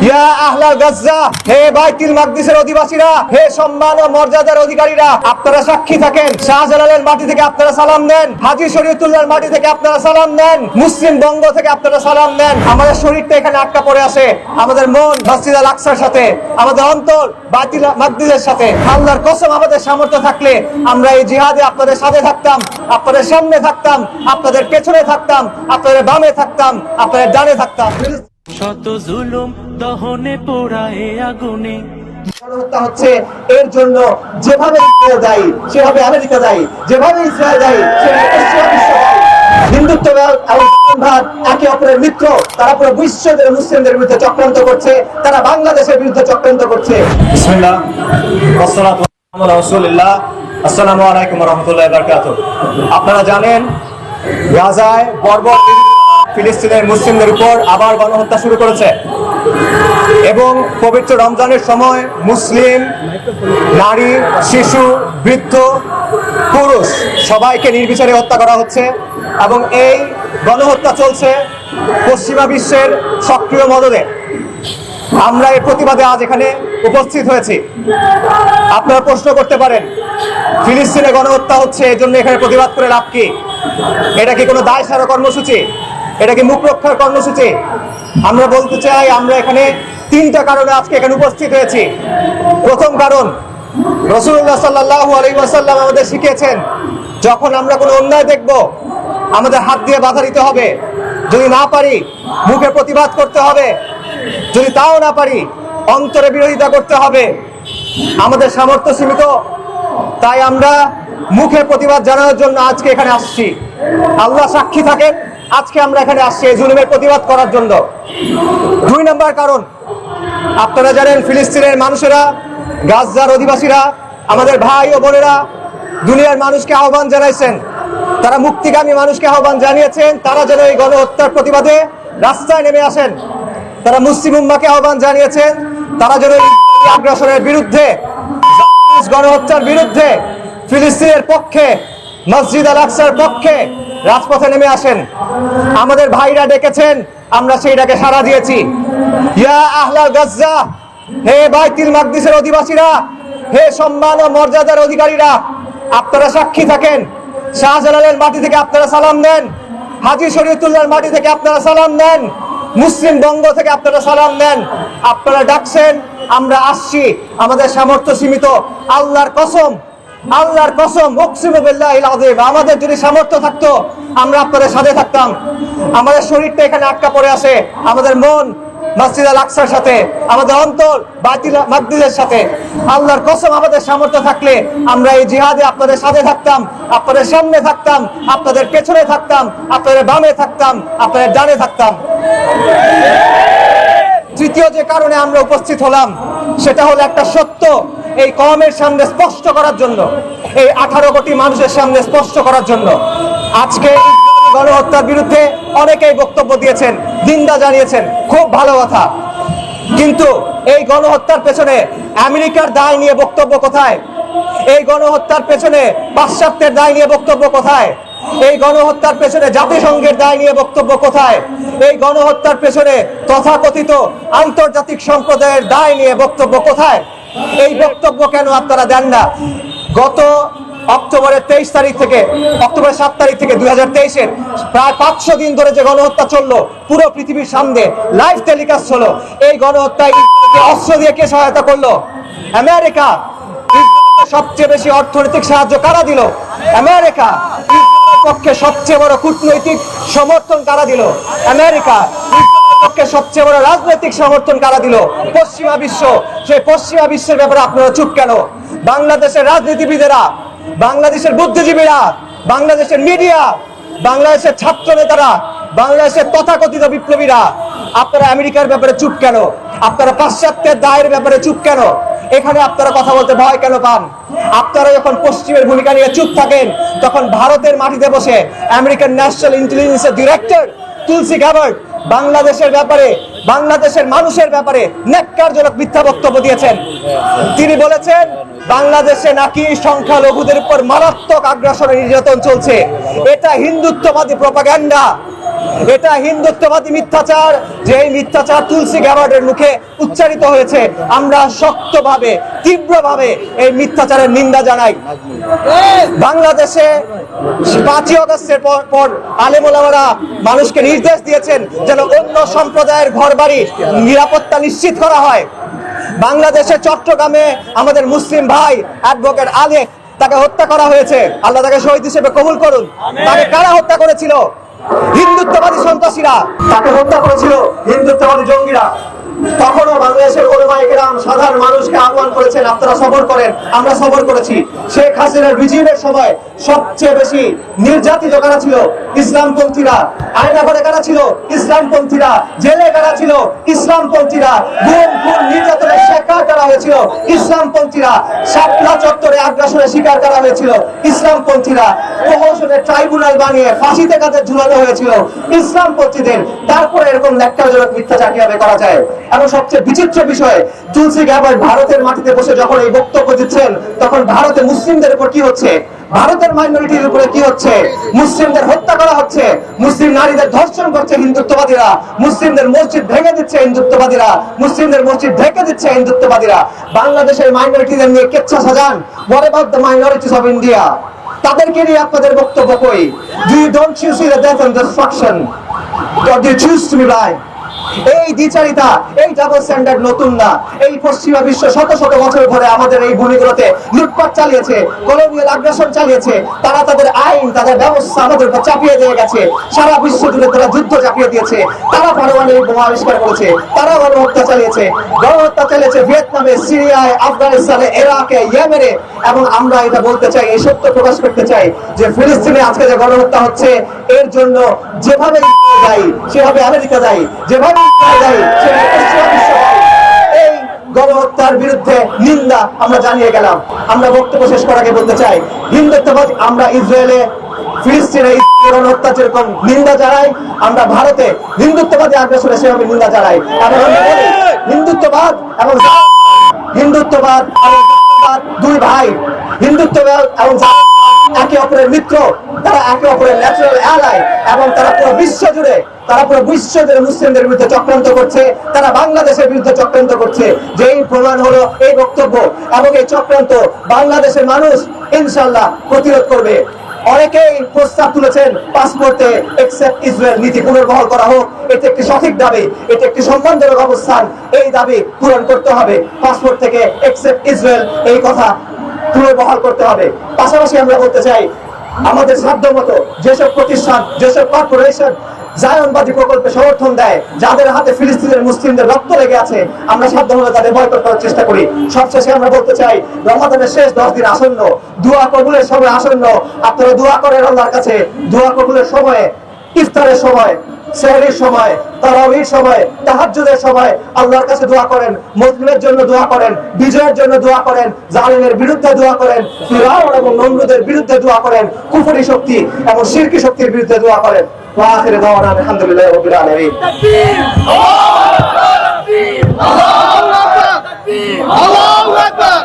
ইয়া আহলা গাজ্জা, হে বাইতুল মাকদিসের অধিবাসীরা, হে সম্মান ও মর্যাদার অধিকারীরা, আপনারা সাক্ষী থাকেন। শাহজালালের মাটি থেকে আপনারা সালাম দেন, হাজী শরীয়তুল্লাহর মাটি থেকে আপনারা সালাম দেন, মুসলিম বঙ্গ থেকে আপনারা সালাম দেন। আমাদের শরীরটা এখানে আটকা পড়ে আছে, আমাদের মন মসজিদ আল আকসার সাথে, আমাদের অন্তর বাইতুল মাকদিসের সাথে। আল্লাহর কসম, আমাদের সামর্থ্য থাকলে আমরা এই জিহাদে আপনাদের সাথে থাকতাম, আপনাদের সামনে থাকতাম, আপনাদের পেছনে থাকতাম, আপনাদের বামে থাকতাম, আপনাদের ডানে থাকতাম। শত জুলুম দহনে পোড়ায় আগুনে গণহত্যা হচ্ছে এর জন্য যেভাবে ইসরায়েল দায়ী সেভাবে আমেরিকা দায়ী, যেভাবে ইসরায়েল দায়ী সেভাবে পশ্চিমা বিশ্ব দায়ী। হিন্দুত্ববাদ এবং মুসলিমবাদ একে অপরের মিত্র, তারা পুরো বিশ্বের মুসলিমদের বিরুদ্ধে চক্রান্ত করছে, তারা বাংলাদেশের বিরুদ্ধে চক্রান্ত করছে। বিসমিল্লাহ ওয়াসসালাতু আলা রাসূলিল্লাহ। আসসালামু আলাইকুম ওয়া রাহমাতুল্লাহি ওয়া বারাকাতুহু। আপনারা জানেন, গাজায় বর্বর ফিলিস্তিনের মুসলিমদের উপর আবার গণহত্যা শুরু করেছে এবং পবিত্র রমজানের সময় মুসলিম নারী, শিশু, বৃদ্ধ, পুরুষ সবাইকে নির্বিচারে হত্যা করা হচ্ছে এবং এই গণহত্যা চলছে পশ্চিমা বিশ্বের সক্রিয় মদদে। আমরা এই প্রতিবাদে আজ এখানে উপস্থিত হয়েছি। আপনারা প্রশ্ন করতে পারেন, ফিলিস্তিনে গণহত্যা হচ্ছে, এই জন্য এখানে প্রতিবাদ করে লাভ কি? এটা কি কোনো দায় সারা কর্মসূচি? এটা কি মুখ রক্ষার কর্মসূচি? আমরা বলতে চাই, আমরা এখানে তিনটা কারণে আজকে এখানে উপস্থিত হয়েছি। প্রথম কারণ, রাসূলুল্লাহ সাল্লাল্লাহু আলাইহি ওয়াসাল্লাম আমাদের শিখিয়েছেন, যখন আমরা কোনো অন্যায় দেখব আমাদের হাত দিয়ে বাধা দিতে হবে, যদি না পারি মুখে প্রতিবাদ করতে হবে, যদি তাও না পারি অন্তরে বিরোধিতা করতে হবে। আমাদের সামর্থ্য সীমিত, তাই আমরা মুখে প্রতিবাদ জানানোর জন্য আজকে এখানে আসছি। আল্লাহ সাক্ষী থাকেন, আজকে আমরা এখানে আসছি এই জুলুমের প্রতিবাদ করার জন্য। দুই নম্বর কারণ, আপনারা জানেন ফিলিস্তিনের মানুষেরা, গাজার অধিবাসীরা, আমাদের ভাই ও বোনেরা দুনিয়ার মানুষকে আহ্বান জানাইছেন, তারা মুক্তিগামী মানুষকে আহ্বান জানিয়েছেন তারা যেন এই গণহত্যার প্রতিবাদে রাস্তায় নেমে আসেন। তারা মুসলিম উম্মাহকে আহ্বান জানিয়েছেন তারা যেন ইসরায়েলি আগ্রাসনের বিরুদ্ধে, গণহত্যার বিরুদ্ধে, ফিলিস্তিনের পক্ষে, মসজিদ আল আকসার পক্ষে রাজপথে নেমে আসেন। আমাদের ভাইরা ডেকেছেন, আমরা সেইটাকে সাড়া দিয়েছি। ইয়া আহলা গাজ্জা, হে বাইতুল মাকদিসের অধিবাসীরা, হে সম্মান ও মর্যাদার অধিকারীরা, আপনারা সাক্ষী থাকেন। শাহজালালের মাটি থেকে আপনারা সালাম দেন, হাজী শরীয়তুল্লাহর মাটি থেকে আপনারা সালাম দেন, মুসলিম বঙ্গ থেকে আপনারা সালাম দেন। আপনারা ডাকছেন, আমরা আসছি। আমাদের সামর্থ্য সীমিত, আল্লাহর কসম, আল্লাহর কসম, উকসিমু বিল্লাহিল আযীম, আমাদের যদি সামর্থ্য থাকতো আমরা আপনাদের সাথে থাকতাম। আমাদের শরীরটা এখানে আটকা পড়ে আছে, আমাদের মন মসজিদ আল আকসার সাথে, আমাদের অন্তর বাইতুল মাকদিসের সাথে। আল্লাহর কসম, আমাদের সামর্থ্য থাকলে আমরা এই জিহাদে আপনাদের সাথে থাকতাম, আপনাদের সামনে থাকতাম, আপনাদের পেছনে থাকতাম, আপনাদের বামে থাকতাম, আপনাদের ডানে থাকতাম। তৃতীয় যে কারণে আমরা উপস্থিত হলাম সেটা হলো একটা সত্য এই কওমের সামনে স্পষ্ট করার জন্য, এই 18 কোটি মানুষের সামনে স্পষ্ট করার জন্য। আজকে গণহত্যার বিরুদ্ধে অনেকেই বক্তব্য দিয়েছেন, নিন্দা জানিয়েছেন, খুব ভালো কথা। কিন্তু এই গণহত্যার পেছনে আমেরিকার দায় নিয়ে বক্তব্য কোথায়? এই গণহত্যার পেছনে পাশ্চাত্যের দায় নিয়ে বক্তব্য কোথায়? এই গণহত্যার পেছনে জাতিসংঘের দায় নিয়ে বক্তব্য কোথায়? এই গণহত্যার পেছনে তথাকথিত আন্তর্জাতিক সম্প্রদায়ের দায় নিয়ে বক্তব্য কোথায়? এই বক্তব্য কেন আপনারা দেন না? গত অক্টোবরের 23 তারিখ থেকে, অক্টোবর 7 তারিখ থেকে 2023-এর প্রায় 500 দিন ধরে যে গণহত্যা চললো, পুরো পৃথিবীর সামনে লাইভ টেলিকাস্ট হলো। এই গণহত্যায় ইসরায়েলকে অস্ত্র দিয়ে কে সহায়তা করলো? আমেরিকা। ইসরায়েলকে সবচেয়ে বেশি অর্থনৈতিক সাহায্য কারা দিল? আমেরিকা। ইসরায়েলের পক্ষে সবচেয়ে বড় কূটনৈতিক সমর্থন কারা দিল? আমেরিকা। ইসরায়েলের পক্ষে সবচেয়ে বড় রাজনৈতিক সমর্থন কারা দিল? পশ্চিমা বিশ্ব। সেই পশ্চিমা বিশ্বের ব্যাপারে আপনারা চুপ কেন? বাংলাদেশের রাজনীতিবিদেরা, বাংলাদেশের বুদ্ধিজীবীরা, বাংলাদেশের মিডিয়া, বাংলাদেশের ছাত্র নেতারা, বাংলাদেশের তথাকথিত বিপ্লবীরা, আপনারা আমেরিকার ব্যাপারে চুপ কেন? আপনারা পাশ্চাত্যের দায়ের ব্যাপারে চুপ কেন? এখানে আপনারা কথা বলতে ভয় কেন পান? আপনারা যখন পশ্চিমের ভূমিকা নিয়ে চুপ থাকেন, তখন ভারতের মাটিতে বসে আমেরিকান ন্যাশনাল ইন্টেলিজেন্সের ডিরেক্টর তুলসি গ্যাবার্ড বাংলাদেশের ব্যাপারে, বাংলাদেশের মানুষের ব্যাপারে ন্যাক্কারজনক মিথ্যা বক্তব্য দিয়েছেন। তিনি বলেছেন বাংলাদেশে নাকি সংখ্যালঘুদের উপর মারাত্মক আগ্রাসন নির্যাতন চলছে। এটা হিন্দুত্ববাদী প্রপাগান্ডা। এটা হিন্দুত্ববাদী মিথ্যাচার, যে এই মিথ্যাচার তুলসী গ্যাবার্ডের মুখে উচ্চারিত হয়েছে। আমরা শক্তভাবে, তীব্রভাবে এই মিথ্যাচারের নিন্দা জানাই। বাংলাদেশে 5ই আগস্টের পর আলেম ওলামারা মানুষকে নির্দেশ দিয়েছেন যেন অন্য সম্প্রদায়ের ঘরবাড়ি নিরাপত্তা নিশ্চিত করা হয়। বাংলাদেশে চট্টগ্রামে আমাদের মুসলিম ভাই অ্যাডভোকেট আলেক, তাকে হত্যা করা হয়েছে। আল্লাহ তাকে শহীদ হিসেবে কবুল করুন। তাকে কারা হত্যা করেছিল? হিন্দুত্ববাদী সন্ত্রাসীরা। তাকে হত্যা করেছিল হিন্দুত্ববাদী জঙ্গিরা। তখনও বাংলাদেশের ওলামায়ে কেরাম সাধারণ মানুষকে আহ্বান করেছেন, আপনারা সবর করেন। আমরা সবর করেছি। শেখ হাসিনার রিজিমের সময় সবচেয়ে বেশি নির্যাতিত কারা ছিল? ইসলামপন্থীরা। আয়নাঘরে কারা ছিল? ইসলামপন্থীরা। জেলে কারা ছিল? ইসলামপন্থীরা। গুম খুন নির্যাতনের শিকার করা হয়েছিল ইসলামপন্থীরা। শাপলা চত্বরে আগ্রাসনের শিকার করা হয়েছিল ইসলামপন্থীরা। প্রহসনের ট্রাইব্যুনাল বানিয়ে ফাঁসিতে কাজে ঝুলানো হয়েছিল ইসলামপন্থীদের। তারপরে এরকম ন্যাক্কারজনক মিথ্যাচার কিভাবে করা যায়? এবং সবচেয়ে বিচিত্র বিষয়, তুলসী গ্যাবার্ড ভারতের মাটিতে বসে যখন এই বক্তব্য দিচ্ছেন, তখন ভারতে মুসলিমদের উপর কি হচ্ছে? ভারতের মাইনরিটির উপরে কি হচ্ছে? মুসলিমদের হত্যা করা হচ্ছে, মুসলিম নারীদের ধর্ষণ করছে হিন্দুত্ববাদীরা, মুসলিমদের মসজিদ ভেঙে দিচ্ছে হিন্দুত্ববাদীরা, মুসলিমদের মসজিদ ঢেকে দিচ্ছে হিন্দুত্ববাদীরা। বাংলাদেশের মাইনরিটিদের নিয়ে কেচ্ছা সাজান। What about the minorities of India? তাদেরকে নিয়ে আপনাদের বক্তব্য কই? Do you don't choose the death and destruction, or do you choose to be blind? এই দ্বিচারিতা, এই ডাবল স্ট্যান্ডার্ড নতুন না। এই পশ্চিমা বিশ্ব শত শত বছর ধরে আমাদের এই ভূমিগুলোতে লুটপাট চালিয়েছে, কলোনিয়াল আগ্রাসন চালিয়েছে। তারা তাদের আইন, তাদের ব্যবস্থা আমাদের উপর চাপিয়ে দিয়ে গেছে। সারা বিশ্ব জুড়ে তারা যুদ্ধ চাপিয়ে দিয়েছে। তারা পারমাণবিক বোমা আবিষ্কার করেছে, তারা গণহত্যা চালিয়েছে। গণহত্যা চালিয়েছে ভিয়েতনামে, সিরিয়ায়, আফগানিস্তানে, ইরাকে, ইয়েমেনে। এবং আমরা এটা বলতে চাই, এই সত্য প্রকাশ করতে চাই যে ফিলিস্তিনে আজকে যে গণহত্যা হচ্ছে, এর জন্য যেভাবে দায়ী সেভাবে আমেরিকা দায়ী, যেভাবে এই গণহত্যার বিরুদ্ধে নিন্দা আমরা জানিয়ে গেলাম। আমরা বক্তব্য শেষ করার আগে বলতে চাই, হিন্দুত্ববাদ, আমরা ইসরায়েলে ফিলিস্তিনে গণহত্যা যেরকম নিন্দা জানাই, আমরা ভারতে হিন্দুত্ববাদী আগ্রাসনে সেভাবে নিন্দা জানাই। এবং আমরা বলি, হিন্দুত্ববাদ এবং হিন্দুত্ববাদ এবং দুই ভাই। হিন্দুত্ববাদ এবং একে অপরের মিত্র, তারা একে অপরের ন্যাচারাল অ্যালাই। এবং তারা পুরো বিশ্ব জুড়ে মুসলিমদের বিরুদ্ধে চক্রান্ত করছে, তারা বাংলাদেশের বিরুদ্ধে চক্রান্ত করছে। যেই প্রমাণ হলো এই বক্তব্য এবং এই চক্রান্ত বাংলাদেশের মানুষ ইনশাআল্লাহ প্রতিরোধ করবে। অনেকেই প্রস্তাব তুলেছেন পাসপোর্টে এক্সেপ্ট ইসরায়েল নীতি পুনর্বহাল করা হোক। এটি একটি সঠিক দাবি, এটি একটি সম্মানজনক অবস্থান। এই দাবি পূরণ করতে হবে। পাসপোর্ট থেকে এক্সেপ্ট ইসরায়েল, এই কথা পুনর্বহাল করতে হবে। পাশাপাশি আমরা বলতে চাই, আমাদের সাধ্যমতো যেসব প্রতিষ্ঠান, যেসব কর্পোরেশন জায়নবাদী প্রকল্পে সমর্থন দেয়, যাদের হাতে ফিলিস্তিনের মুসলিমদের রক্ত লেগে আছে, আমরা সাধ্যমতো তাদের বয়কট করার চেষ্টা করি। সবশেষে আমরা বলতে চাই, রমাদানের শেষ 10 দিন আসন্ন, দোয়া কবুলের সময় আসন্ন। আপনারা দোয়া করেন আল্লাহর কাছে। দোয়া কবুলের সময়ে, ইফতারের সময়, সেহরির সময়, তারাবির সময়, তাহাজ্জুদের সময় আল্লাহর কাছে দোয়া করেন। মুসলিমের জন্য দোয়া করেন, বিজয়ের জন্য দোয়া করেন, জালিমের বিরুদ্ধে দোয়া করেন, ফিরাউন এবং নমরুদের বিরুদ্ধে দোয়া করেন, কুফরি শক্তি এবং শিরকি শক্তির বিরুদ্ধে দোয়া করেন। ওয়া আখিরু দাওয়ানা আলহামদুলিল্লাহি রাব্বিল আলামিন। আল্লাহু আকবার।